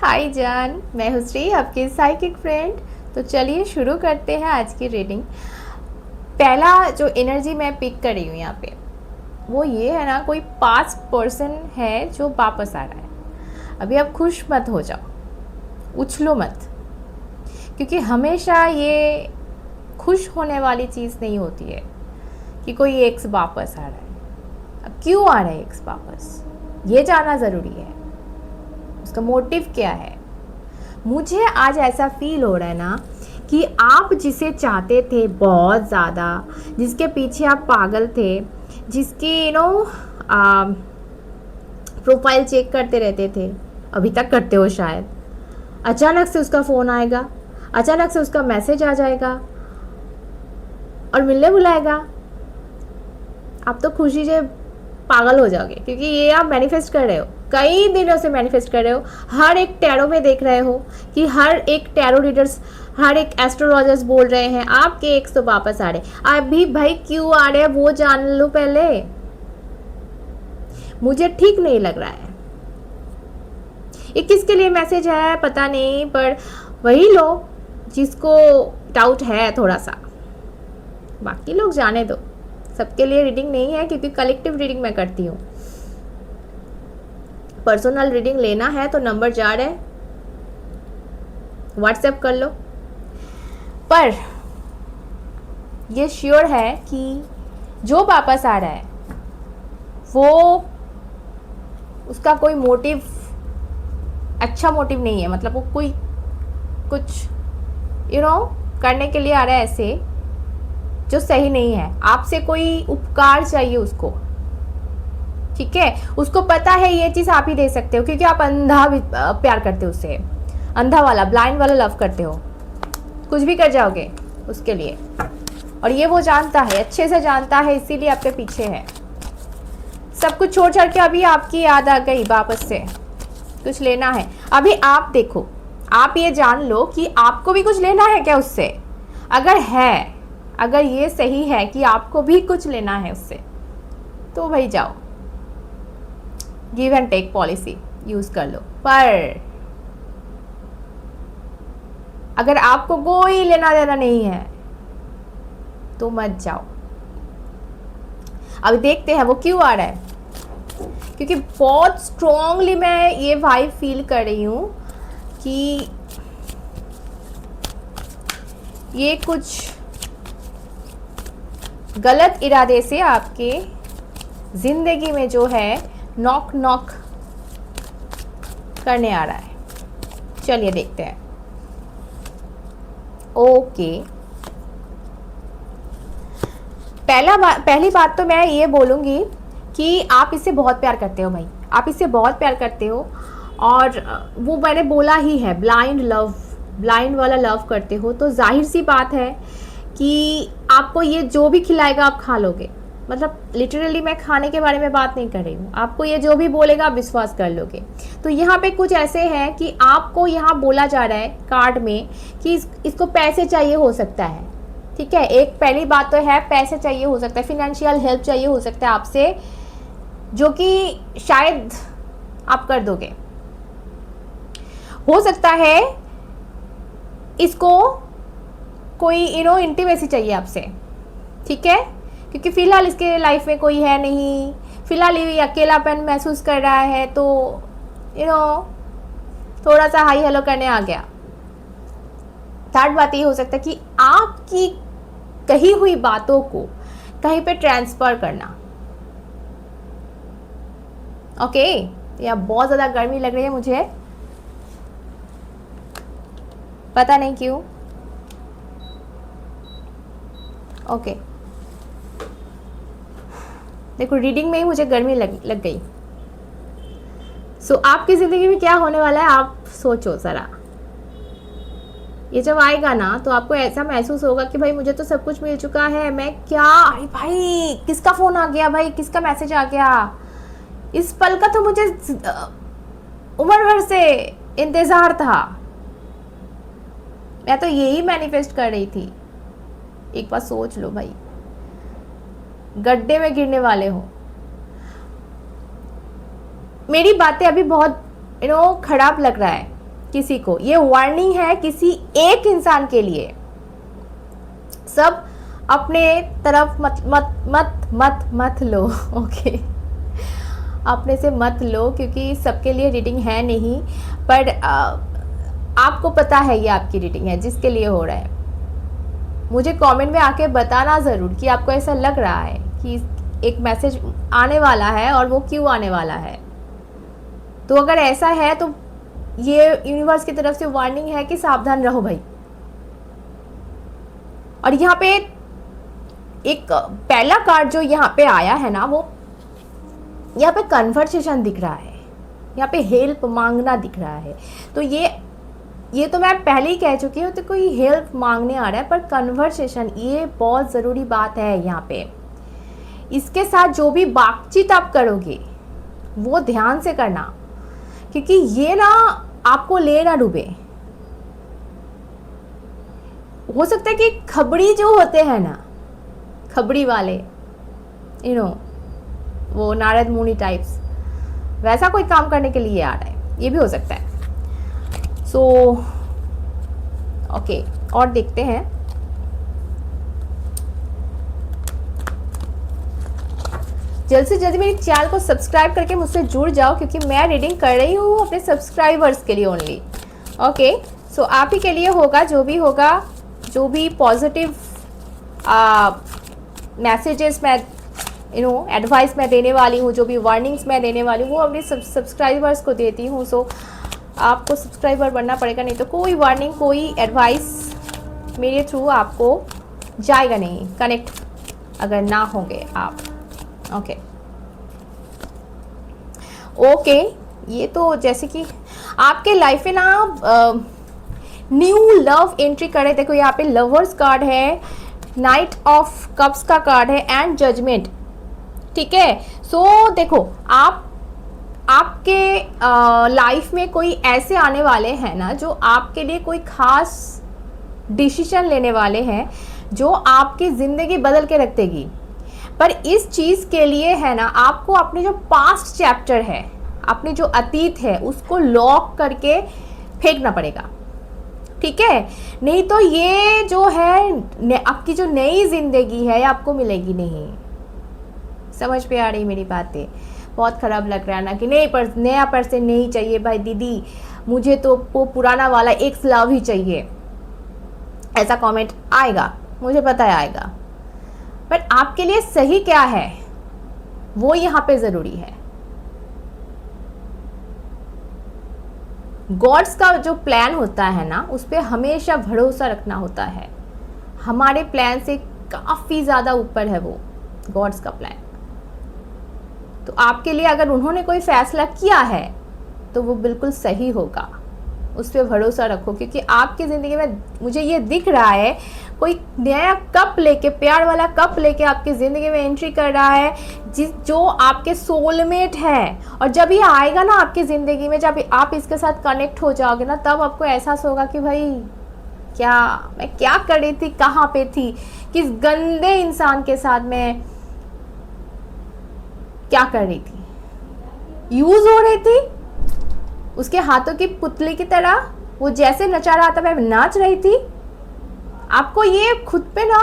हाय जान, मैं हूँ श्री, आपकी साइकिक फ्रेंड। तो चलिए शुरू करते हैं आज की रीडिंग। पहला जो एनर्जी मैं पिक कर रही हूँ यहाँ पे, वो ये है ना, कोई 5% है जो वापस आ रहा है। अभी आप खुश मत हो जाओ, उछलो मत, क्योंकि हमेशा ये खुश होने वाली चीज़ नहीं होती है कि कोई एक्स वापस आ रहा है। अब क्यों आ रहा है एक्स वापस, ये जानना ज़रूरी है। उसका मोटिव क्या है। मुझे आज ऐसा फील हो रहा है ना कि आप जिसे चाहते थे बहुत ज़्यादा, जिसके पीछे आप पागल थे, जिसकी प्रोफाइल चेक करते रहते थे, अभी तक करते हो शायद, अचानक से उसका फ़ोन आएगा, अचानक से उसका मैसेज आ जाएगा और मिलने बुलाएगा। आप तो खुशी से पागल हो जाओगे, क्योंकि ये आप मैनिफेस्ट कर रहे हो, कई दिनों से मैनिफेस्ट कर रहे हो। हर एक टैरो में देख रहे हो कि हर एक टैरो रीडर्स, हर एक एस्ट्रोलॉजर्स बोल रहे हैं आपके एक्स तो वापस आ रहे। अभी भाई क्यों आ रहे हैं वो जान लो पहले। मुझे ठीक नहीं लग रहा है। ये किसके लिए मैसेज है पता नहीं, पर वही लोग जिसको डाउट है थोड़ा सा, बाकी लोग जाने दो। सबके लिए रीडिंग नहीं है, क्योंकि कलेक्टिव रीडिंग मैं करती हूँ। पर्सनल रीडिंग लेना है तो नंबर जा रहा है, व्हाट्सएप कर लो। पर ये श्योर है कि जो वापस आ रहा है वो, उसका कोई मोटिव, अच्छा मोटिव नहीं है। मतलब वो कोई कुछ करने के लिए आ रहा है ऐसे, जो सही नहीं है। आपसे कोई उपकार चाहिए उसको, ठीक है। उसको पता है ये चीज़ आप ही दे सकते हो, क्योंकि आप अंधा प्यार करते हो उससे, अंधा वाला, ब्लाइंड वाला लव करते हो। कुछ भी कर जाओगे उसके लिए, और ये वो जानता है, अच्छे से जानता है, इसीलिए आपके पीछे है। सब कुछ छोड़ छाड़ के अभी आपकी याद आ गई वापस से, कुछ लेना है। अभी आप देखो, आप ये जान लो कि आपको भी कुछ लेना है क्या उससे। अगर है, अगर ये सही है कि आपको भी कुछ लेना है उससे, तो भाई जाओ, give and take policy use कर लो। पर अगर आपको कोई लेना देना नहीं है तो मत जाओ। अब देखते हैं वो क्यों आ रहा है, क्योंकि बहुत स्ट्रांगली मैं ये वाइब फील कर रही हूँ कि ये कुछ गलत इरादे से आपके जिंदगी में जो है नॉक नॉक करने आ रहा है। चलिए देखते हैं। ओके, पहली बात तो मैं ये बोलूँगी कि आप इससे बहुत प्यार करते हो भाई, आप इससे बहुत प्यार करते हो। और वो मैंने बोला ही है, ब्लाइंड लव, ब्लाइंड वाला लव करते हो, तो जाहिर सी बात है कि आपको ये जो भी खिलाएगा आप खा लोगे। मतलब लिटरली मैं खाने के बारे में बात नहीं कर रही हूँ, आपको ये जो भी बोलेगा आप विश्वास कर लोगे। तो यहाँ पे कुछ ऐसे हैं कि आपको यहाँ बोला जा रहा है कार्ड में कि इसको पैसे चाहिए हो सकता है, ठीक है। एक पहली बात तो है, पैसे चाहिए हो सकता है, फिनेंशियल हेल्प चाहिए हो सकता है आपसे, जो कि शायद आप कर दोगे। हो सकता है इसको कोई इंटीमेसी चाहिए आपसे, ठीक है, क्योंकि फिलहाल इसके लाइफ में कोई है नहीं, फिलहाल ये अकेलापन महसूस कर रहा है, तो थोड़ा सा हाई हेलो करने आ गया। थर्ड बात ये हो सकता है कि आपकी कही हुई बातों को कहीं पे ट्रांसफर करना। ओके, या बहुत ज़्यादा गर्मी लग रही है मुझे, पता नहीं क्यों। ओके, देखो रीडिंग में ही मुझे गर्मी लग गई। सो आपकी ज़िंदगी में क्या होने वाला है आप सोचो ज़रा। ये जब आएगा ना तो आपको ऐसा महसूस होगा कि भाई मुझे तो सब कुछ मिल चुका है, मैं क्या, अरे भाई किसका फ़ोन आ गया, भाई किसका मैसेज आ गया, इस पल का तो मुझे उम्र भर से इंतज़ार था। मैं तो यही मैनिफेस्ट कर रही थी। एक बार सोच लो भाई, गड्ढे में गिरने वाले हो। मेरी बातें अभी बहुत खराब लग रहा है, किसी को, ये वार्निंग है किसी एक इंसान के लिए। सब अपने तरफ मत मत मत मत मत लो, ओके, अपने से मत लो, क्योंकि सबके लिए रीडिंग है नहीं, पर आपको पता है ये आपकी रीडिंग है जिसके लिए हो रहा है। मुझे कमेंट में आके बताना ज़रूर कि आपको ऐसा लग रहा है कि एक मैसेज आने वाला है और वो क्यों आने वाला है। तो अगर ऐसा है तो ये यूनिवर्स की तरफ से वार्निंग है कि सावधान रहो भाई। और यहाँ पे एक पहला कार्ड जो यहाँ पे आया है ना, वो यहाँ पे कन्वर्सेशन दिख रहा है, यहाँ पे हेल्प मांगना दिख रहा है। तो ये तो मैं पहले ही कह चुकी हूँ, तो कोई हेल्प मांगने आ रहा है, पर कन्वर्सेशन ये बहुत ज़रूरी बात है यहाँ पे। इसके साथ जो भी बातचीत आप करोगे वो ध्यान से करना, क्योंकि ये ना आपको ले ना डूबे। हो सकता है कि खबड़ी जो होते हैं ना, खबड़ी वाले, वो नारद मुनि टाइप्स, वैसा कोई काम करने के लिए आ रहा है, ये भी हो सकता है। सो ओके, और देखते हैं। जल्द से जल्दी मेरे चैनल को सब्सक्राइब करके मुझसे जुड़ जाओ, क्योंकि मैं रीडिंग कर रही हूँ अपने सब्सक्राइबर्स के लिए ओनली। ओके, सो आप ही के लिए होगा, जो भी होगा, जो भी पॉजिटिव मैसेजेस मैं एडवाइस मैं देने वाली हूँ, जो भी वार्निंग्स मैं देने वाली हूँ, वो अपने सब्सक्राइबर्स को देती हूँ। सो आपको सब्सक्राइबर बनना पड़ेगा, नहीं तो कोई वार्निंग, कोई एडवाइस मेरे थ्रू आपको जाएगा नहीं, कनेक्ट अगर ना होंगे आप। ओके ओके, ये तो जैसे कि आपके लाइफ में ना न्यू लव एंट्री करे। देखो यहाँ पे लवर्स कार्ड है, नाइट ऑफ कप्स का कार्ड है, एंड जजमेंट। ठीक है, सो देखो आपके लाइफ में कोई ऐसे आने वाले हैं ना, जो आपके लिए कोई खास डिसीजन लेने वाले हैं, जो आपकी ज़िंदगी बदल के रख देगी। पर इस चीज़ के लिए है ना, आपको अपने जो पास्ट चैप्टर है, अपने जो अतीत है, उसको लॉक करके फेंकना पड़ेगा। ठीक है, नहीं तो ये जो है आपकी जो नई ज़िंदगी है, आपको मिलेगी नहीं। समझ पे आ रही मेरी बातें? बहुत ख़राब लग रहा है ना कि नहीं, पर नया पर्सन नहीं चाहिए भाई दीदी, मुझे तो वो पुराना वाला एक्स लव ही चाहिए। ऐसा कमेंट आएगा, मुझे पता है आएगा, पर आपके लिए सही क्या है वो यहाँ पे ज़रूरी है। गॉड्स का जो प्लान होता है ना, उस पर हमेशा भरोसा रखना होता है। हमारे प्लान से काफ़ी ज़्यादा ऊपर है वो गॉड्स का प्लान। तो आपके लिए अगर उन्होंने कोई फैसला किया है तो वो बिल्कुल सही होगा, उस पर भरोसा रखो। क्योंकि आपकी ज़िंदगी में मुझे ये दिख रहा है, कोई नया कप लेके, प्यार वाला कप लेके आपकी ज़िंदगी में एंट्री कर रहा है, जो आपके सोलमेट है। और जब ये आएगा ना आपकी ज़िंदगी में, जब आप इसके साथ कनेक्ट हो जाओगे ना, तब आपको एहसास होगा कि भाई मैं क्या कर रही थी, कहाँ पे थी, किस गंदे इंसान के साथ मैं क्या कर रही थी, यूज़ हो रही थी उसके हाथों की पुतली की तरह। वो जैसे नचा रहा था, मैं नाच रही थी। आपको ये खुद पे ना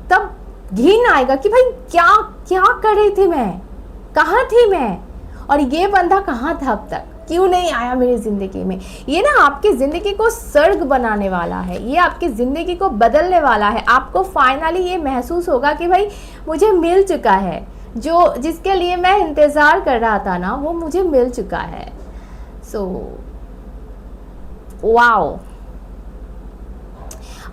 तब घिन आएगा कि भाई क्या क्या कर रही थी मैं, कहाँ थी मैं, और ये बंदा कहाँ था अब तक, क्यों नहीं आया मेरी ज़िंदगी में। ये ना आपकी ज़िंदगी को स्वर्ग बनाने वाला है, ये आपकी ज़िंदगी को बदलने वाला है। आपको फाइनली ये महसूस होगा कि भाई मुझे मिल चुका है, जो जिसके लिए मैं इंतज़ार कर रहा था ना, वो मुझे मिल चुका है। So wow.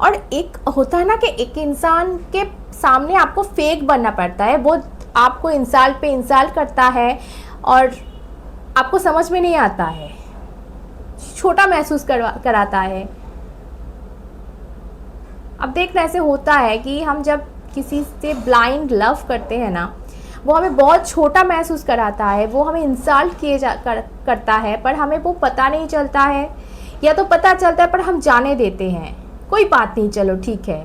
और एक होता है ना कि एक इंसान के सामने आपको फेक बनना पड़ता है, वो आपको इंसाल्ट पे इंसाल्ट करता है और आपको समझ में नहीं आता है, छोटा महसूस कराता है। अब देखना ऐसे होता है कि हम जब किसी से ब्लाइंड लव करते हैं ना, वो हमें बहुत छोटा महसूस कराता है, वो हमें इंसल्ट करता है, पर हमें वो पता नहीं चलता है, या तो पता चलता है पर हम जाने देते हैं, कोई बात नहीं, चलो ठीक है।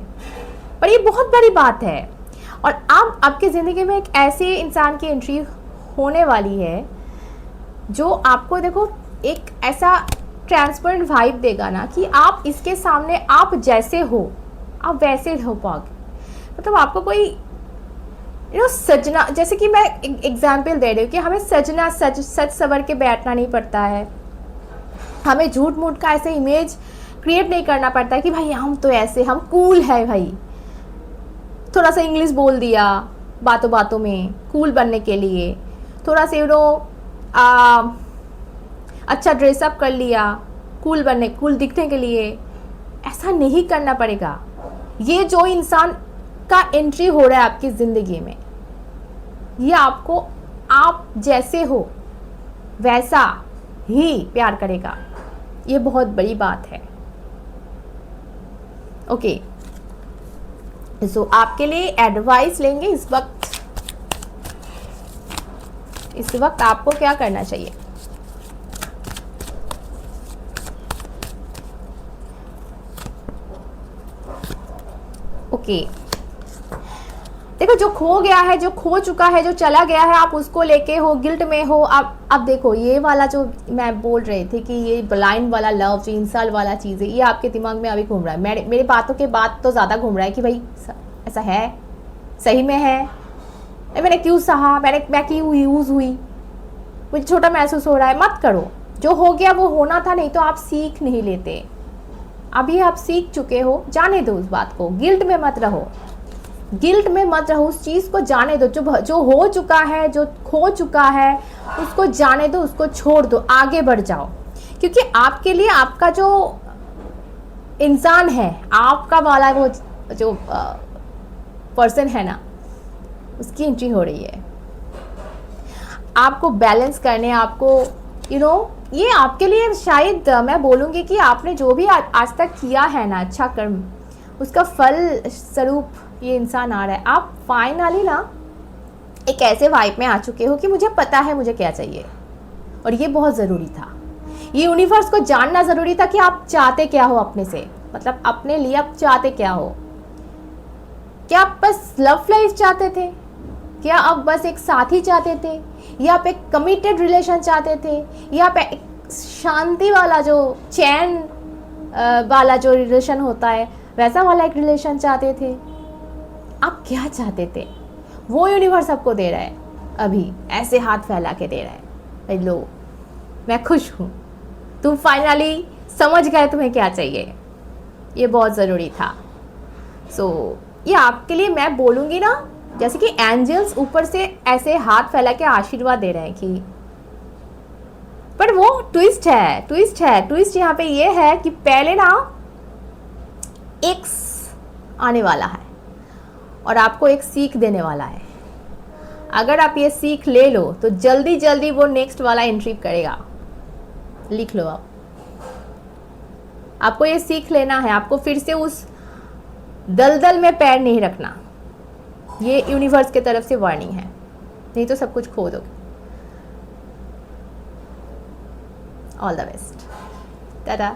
पर ये बहुत बड़ी बात है। और अब आपकी ज़िंदगी में एक ऐसे इंसान की एंट्री होने वाली है जो आपको देखो एक ऐसा ट्रांसपेरेंट वाइब देगा ना कि आप इसके सामने आप जैसे हो आप वैसे हो पाओगे। मतलब आपको कोई सजना, जैसे कि मैं एग्जाम्पल दे रही हूँ कि हमें सजना सच सवर के बैठना नहीं पड़ता है, हमें झूठ मूठ का ऐसे इमेज क्रिएट नहीं करना पड़ता है कि भाई हम तो ऐसे हम कूल है भाई, थोड़ा सा इंग्लिश बोल दिया बातों बातों में कूल बनने के लिए, थोड़ा सा अच्छा ड्रेसअप कर लिया कूल दिखने के लिए। ऐसा नहीं करना पड़ेगा। ये जो इंसान का एंट्री हो रहा है आपकी ज़िंदगी में, ये आपको आप जैसे हो वैसा ही प्यार करेगा। ये बहुत बड़ी बात है। ओके, सो आपके लिए एडवाइस लेंगे इस वक्त आपको क्या करना चाहिए। ओके, देखो जो खो गया है, जो खो चुका है, जो चला गया है, आप उसको लेके हो गिल्ट में हो। आप देखो ये वाला जो मैं बोल रही थी कि ये ब्लाइंड वाला लव, जो इंसान वाला चीज़ है, ये आपके दिमाग में अभी घूम रहा है। मेरे बातों के बाद तो ज़्यादा घूम रहा है कि भाई ऐसा है, सही में है, मैंने क्यों सहा, मैं क्यों यूज़ हुई, मुझे छोटा महसूस हो रहा है। मत करो, जो हो गया वो होना था, नहीं तो आप सीख नहीं लेते। अभी आप सीख चुके हो, जाने दो उस बात को, गिल्ट में मत रहो, उस चीज़ को जाने दो। जो हो चुका है, जो खो चुका है, उसको जाने दो, उसको छोड़ दो, आगे बढ़ जाओ। क्योंकि आपके लिए आपका जो इंसान है, आपका वाला वो जो पर्सन है ना, उसकी एंट्री हो रही है। आपको बैलेंस करने, आपको ये आपके लिए शायद मैं बोलूँगी कि आपने जो भी आज तक किया है ना अच्छा कर्म, उसका फल स्वरूप ये इंसान आ रहा है। आप फाइनली ना एक ऐसे वाइब में आ चुके हो कि मुझे पता है मुझे क्या चाहिए, और ये बहुत ज़रूरी था। ये यूनिवर्स को जानना ज़रूरी था कि आप चाहते क्या हो अपने से, मतलब अपने लिए आप चाहते क्या हो। क्या आप बस लव लाइफ चाहते थे, क्या आप बस एक साथी चाहते थे, या आप एक कमिटेड रिलेशन चाहते थे, या आप एक शांति वाला जो चैन वाला जो रिलेशन होता है वैसा वाला एक रिलेशन चाहते थे। आप क्या चाहते थे, वो यूनिवर्स आपको दे रहा है, अभी ऐसे हाथ फैला के दे रहा है, भाई लो मैं खुश हूँ, तुम फाइनली समझ गए तुम्हें क्या चाहिए। ये बहुत ज़रूरी था। ये आपके लिए मैं बोलूँगी ना, जैसे कि एंजल्स ऊपर से ऐसे हाथ फैला के आशीर्वाद दे रहे हैं कि, पर वो ट्विस्ट यहाँ पे ये है कि पहले ना एक्स आने वाला है और आपको एक सीख देने वाला है। अगर आप ये सीख ले लो तो जल्दी जल्दी वो नेक्स्ट वाला एंट्री करेगा। लिख लो आपको ये सीख लेना है, आपको फिर से उस दलदल में पैर नहीं रखना। ये यूनिवर्स की तरफ से वार्निंग है, नहीं तो सब कुछ खो दोगे। All the best, Tata.